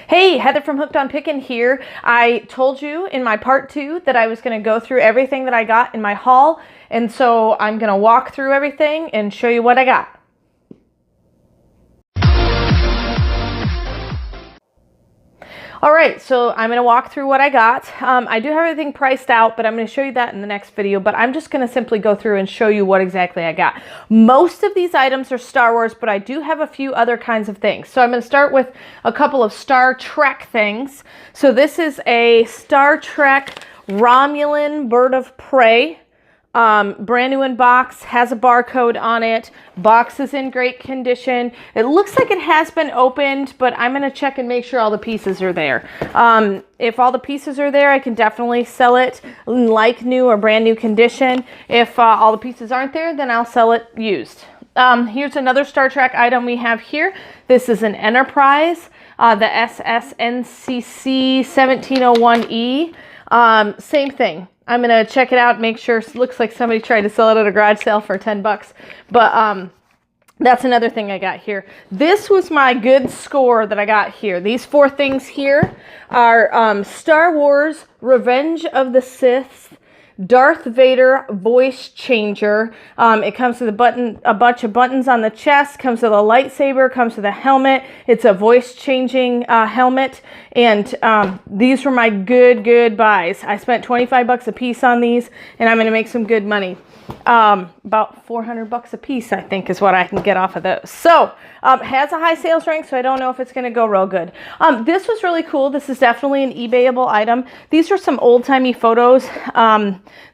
Hey, Heather from Hooked on Pickin' here. I told you in my part 2 that I was going to go through everything that I got in my haul, and so I'm going to walk through everything and show you what I got. All right, so I'm going to walk through what I got. I do have everything priced out, but I'm going to show you that in the next video. But I'm just going to simply go through and show you what exactly I got. Most of these items are Star Wars, but I do have a few other kinds of things. So I'm going to start with a couple of Star Trek things. So this is a Star Trek Romulan Bird of Prey. Brand new in box, has a barcode on it. Box is in great condition. It looks like it has been opened, but I'm going to check and make sure all the pieces are there. If all the pieces are there, I can definitely sell it in like new or brand new condition. If all the pieces aren't there, then I'll sell it used. Here's another Star Trek item we have here. This is an Enterprise, the SSNCC 1701E. Same thing. I'm going to check it out, make sure. It looks like somebody tried to sell it at a garage sale for 10 bucks. But that's another thing I got here. This was my good score that I got here. These 4 things here are Star Wars Revenge of the Sith Darth Vader voice changer. It comes with a bunch of buttons on the chest, comes with a lightsaber, comes with a helmet. It's a voice changing helmet, and these were my good buys. I spent 25 bucks a piece on these, and I'm going to make some good money. About 400 bucks a piece, I think, is what I can get off of those. So, has a high sales rank, so I don't know if it's going to go real good. This was really cool. This is definitely an eBayable item. These are some old-timey photos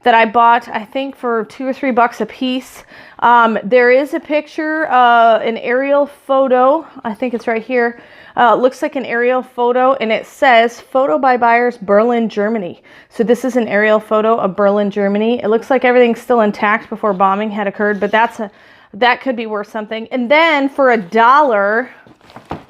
that I bought, I think, for 2 or 3 bucks a piece. There is a picture, an aerial photo. I think it's right here. It looks like an aerial photo, and it says, photo by buyers, Berlin, Germany. So this is an aerial photo of Berlin, Germany. It looks like everything's still intact before bombing had occurred, but that could be worth something. And then for $1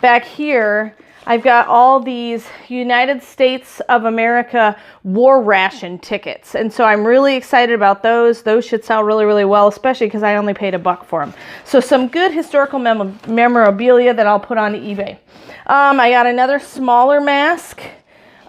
back here, I've got all these United States of America war ration tickets. And so I'm really excited about those. Those should sell really well, especially because I only paid $1 for them. So some good historical memorabilia that I'll put on eBay. I got another smaller mask.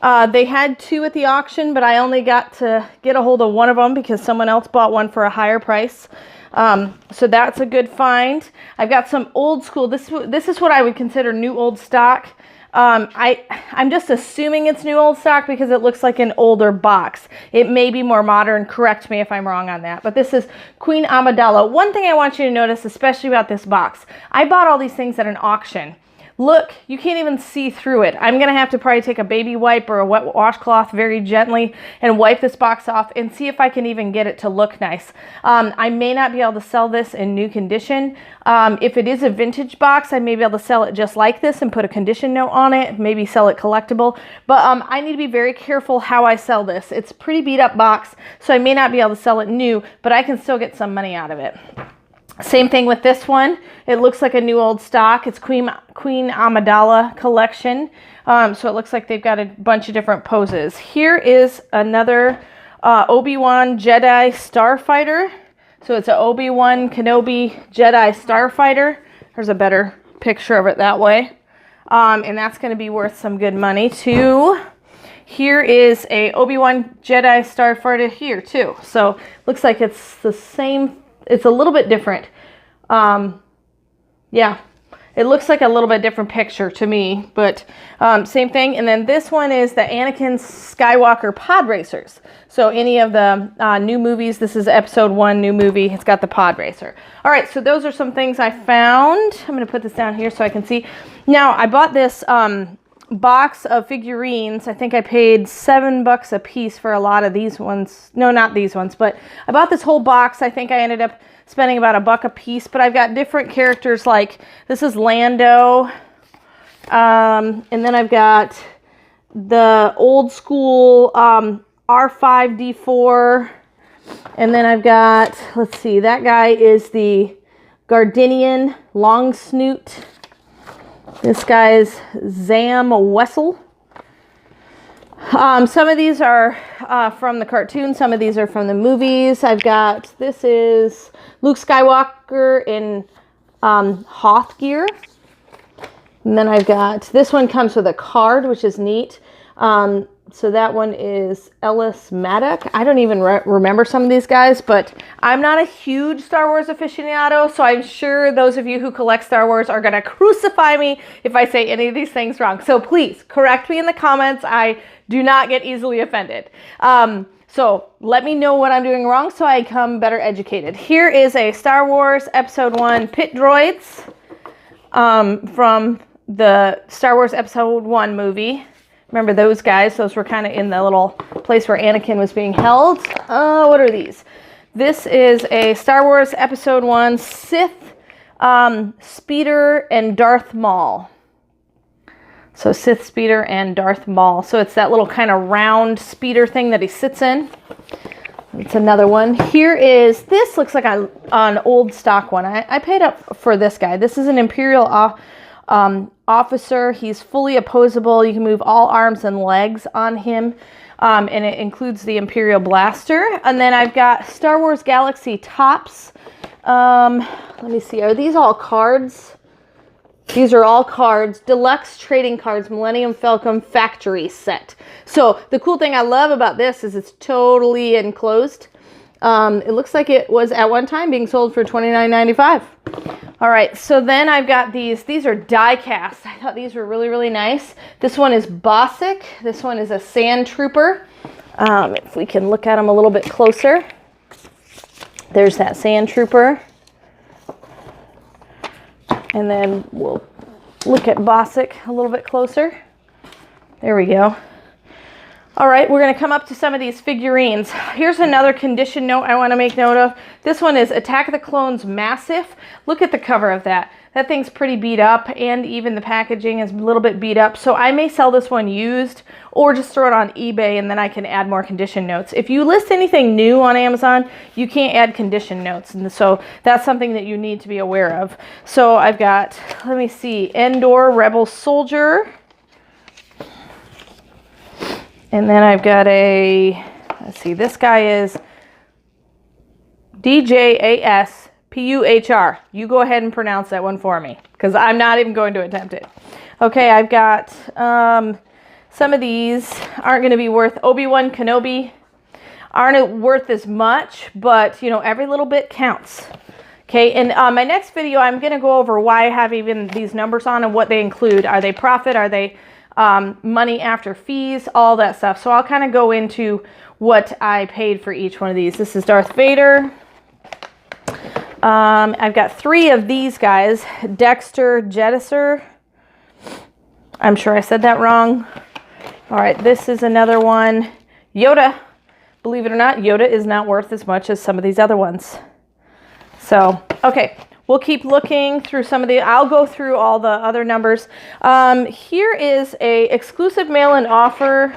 They had 2 at the auction, but I only got to get a hold of one of them because someone else bought one for a higher price. So that's a good find. I've got some old school. This is what I would consider new old stock. I'm just assuming it's new old stock because it looks like an older box. It may be more modern. Correct me if I'm wrong on that. But this is Queen Amidala. One thing I want you to notice, especially about this box, I bought all these things at an auction. Look, you can't even see through it. I'm going to have to probably take a baby wipe or a wet washcloth very gently and wipe this box off and see if I can even get it to look nice. I may not be able to sell this in new condition. If it is a vintage box, I may be able to sell it just like this and put a condition note on it, maybe sell it collectible. But I need to be very careful how I sell this. It's a pretty beat up box, so I may not be able to sell it new, but I can still get some money out of it. Same thing with this one. It looks like a new old stock. It's Queen Amidala collection. So it looks like they've got a bunch of different poses. Here is another Obi-Wan Jedi Starfighter. So it's an Obi-Wan Kenobi Jedi Starfighter. There's a better picture of it that way. And that's going to be worth some good money too. Here is a Obi-Wan Jedi Starfighter here too. So looks like it's the same. It's a little bit different. Yeah, it looks like a little bit different picture to me, but same thing. And then this one is the Anakin Skywalker Pod Racers. So any of the new movies, this is episode 1, new movie. It's got the Pod Racer. All right, so those are some things I found. I'm going to put this down here so I can see. Now, I bought this box of figurines. I think I paid $7 a piece for a lot of these ones. No, not these ones, but I bought this whole box. I think I ended up spending about $1 a piece, but I've got different characters, like this is Lando, and then I've got the old school R5D4, and then I've got, let's see, that guy is the Gardenian Long Snoot. This guy's Zam Wessel. Some of these are from the cartoon. Some of these are from the movies. I've got, this is Luke Skywalker in Hoth gear. And then I've got, this one comes with a card, which is neat. So that one is Ellis Maddock. I don't even remember some of these guys, but I'm not a huge Star Wars aficionado, so I'm sure those of you who collect Star Wars are going to crucify me if I say any of these things wrong. So please correct me in the comments. I do not get easily offended. So let me know what I'm doing wrong so I come better educated. Here is a Star Wars Episode 1 Pit Droids from the Star Wars Episode 1 movie. Remember those guys? Those were kind of in the little place where Anakin was being held. What are these? This is a Star Wars Episode 1 Sith Speeder and Darth Maul. So Sith Speeder and Darth Maul. So it's that little kind of round speeder thing that he sits in. It's another one. Here is, this looks like an old stock one. I paid up for this guy. This is an Imperial officer. He's fully opposable. You can move all arms and legs on him. And it includes the Imperial blaster. And then I've got Star Wars Galaxy Tops. Let me see. Are these all cards? These are all cards. Deluxe trading cards. Millennium Falcon factory set. So the cool thing I love about this is it's totally enclosed. It looks like it was at one time being sold for $29.95. All right, so then I've got these. These are die cast. I thought these were really, really nice. This one is Bossick. This one is a Sand Trooper. If we can look at them a little bit closer. There's that Sand Trooper. And then we'll look at Bossick a little bit closer. There we go. All right, we're going to come up to some of these figurines. Here's another condition note I want to make note of. This one is Attack of the Clones Massive. Look at the cover of that. That thing's pretty beat up, and even the packaging is a little bit beat up. So I may sell this one used or just throw it on eBay, and then I can add more condition notes. If you list anything new on Amazon, you can't add condition notes. And so that's something that you need to be aware of. So I've got, let me see, Endor Rebel Soldier. And then I've got a, let's see, this guy is DJASPUHR. You go ahead and pronounce that one for me, because I'm not even going to attempt it. Okay, I've got some of these aren't going to be worth, Obi-Wan Kenobi aren't worth as much, but you know, every little bit counts. Okay, in my next video, I'm going to go over why I have even these numbers on and what they include. Are they profit? Are they money after fees, all that stuff. So I'll kind of go into what I paid for each one of these. This is Darth Vader. I've got 3 of these guys. Dexter Jettison. I'm sure I said that wrong. All right, this is another one. Yoda. Believe it or not, Yoda is not worth as much as some of these other ones. So, okay. We'll keep looking through some of the, I'll go through all the other numbers. Here is a exclusive mail-in offer.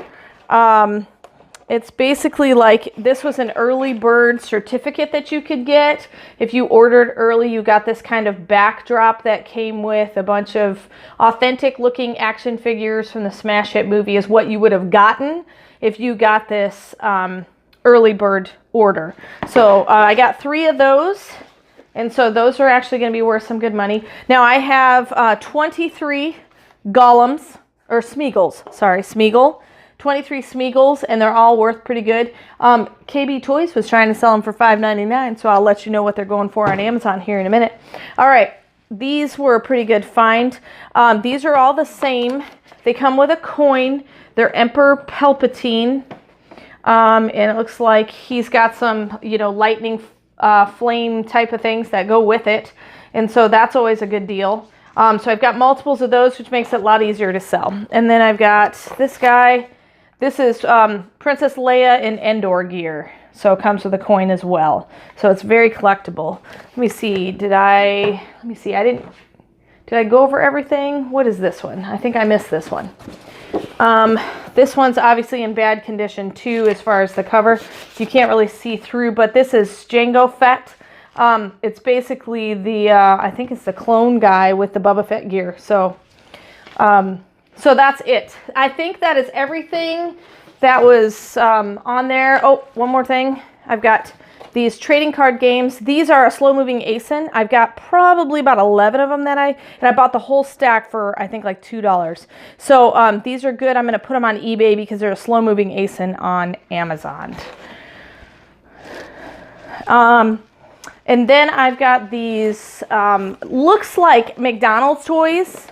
It's basically like, this was an early bird certificate that you could get. If you ordered early, you got this kind of backdrop that came with a bunch of authentic looking action figures from the smash hit movie is what you would have gotten if you got this early bird order. So I got 3 of those. And so those are actually going to be worth some good money. Now I have 23 Golems, or Smeagol's, sorry, Smeagol. 23 Smeagol's, and they're all worth pretty good. KB Toys was trying to sell them for $5.99, so I'll let you know what they're going for on Amazon here in a minute. All right, these were a pretty good find. These are all the same. They come with a coin. They're Emperor Palpatine, and it looks like he's got some, you know, lightning flame type of things that go with it, and so that's always a good deal. So I've got multiples of those, which makes it a lot easier to sell. And then I've got this guy. This is Princess Leia in Endor gear, so it comes with a coin as well. So it's very collectible. Let me see. Did I go over everything? What is this one? I think I missed this one. This one's obviously in bad condition too, as far as the cover. You can't really see through, but this is Jango Fett. It's basically the, I think it's the clone guy with the Boba Fett gear. So that's it. I think that is everything that was on there. Oh, one more thing. I've got these trading card games. These are a slow-moving ASIN. I've got probably about 11 of them that I bought the whole stack for, I think, like $2. So these are good. I'm going to put them on eBay because they're a slow-moving ASIN on Amazon. And then I've got these, looks like McDonald's toys,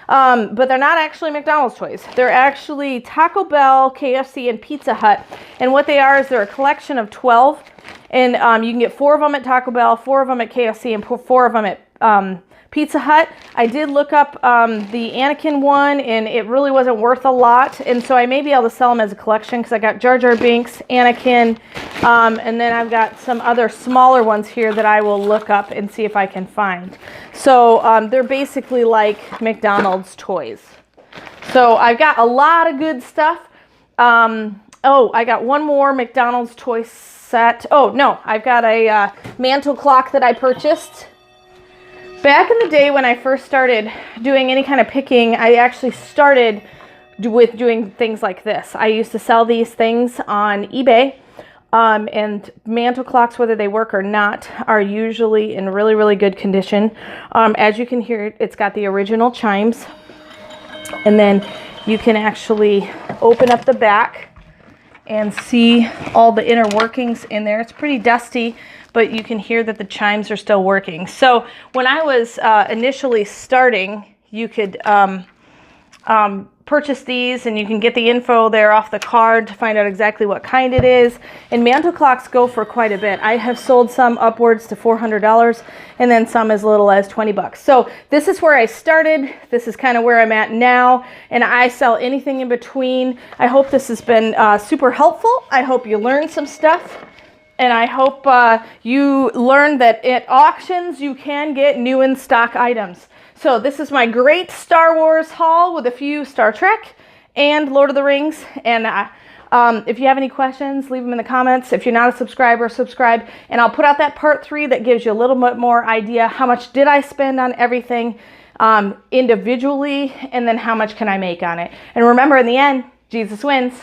but they're not actually McDonald's toys. They're actually Taco Bell, KFC, and Pizza Hut. And what they are is they're a collection of 12. And you can get 4 of them at Taco Bell, 4 of them at KFC, and 4 of them at Pizza Hut. I did look up the Anakin one, and it really wasn't worth a lot. And so I may be able to sell them as a collection because I got Jar Jar Binks, Anakin, and then I've got some other smaller ones here that I will look up and see if I can find. So they're basically like McDonald's toys. So I've got a lot of good stuff. Oh, I got one more McDonald's toy set. Oh, no, I've got a mantle clock that I purchased. Back in the day when I first started doing any kind of picking, I actually started with doing things like this. I used to sell these things on eBay, and mantle clocks, whether they work or not, are usually in really, really good condition. As you can hear, it's got the original chimes, and then you can actually open up the back and see all the inner workings in there. It's pretty dusty, but you can hear that the chimes are still working. So when I was initially starting, you could purchase these, and you can get the info there off the card to find out exactly what kind it is. And mantle clocks go for quite a bit. I have sold some upwards to $400, and then some as little as 20 bucks. So this is where I started. This is kind of where I'm at now, and I sell anything in between. I hope this has been super helpful. I hope you learned some stuff. And I hope you learned that at auctions you can get new in stock items. So this is my great Star Wars haul with a few Star Trek and Lord of the Rings. And if you have any questions, leave them in the comments. If you're not a subscriber, subscribe. And I'll put out that part 3 that gives you a little bit more idea. How much did I spend on everything individually? And then how much can I make on it? And remember, in the end, Jesus wins.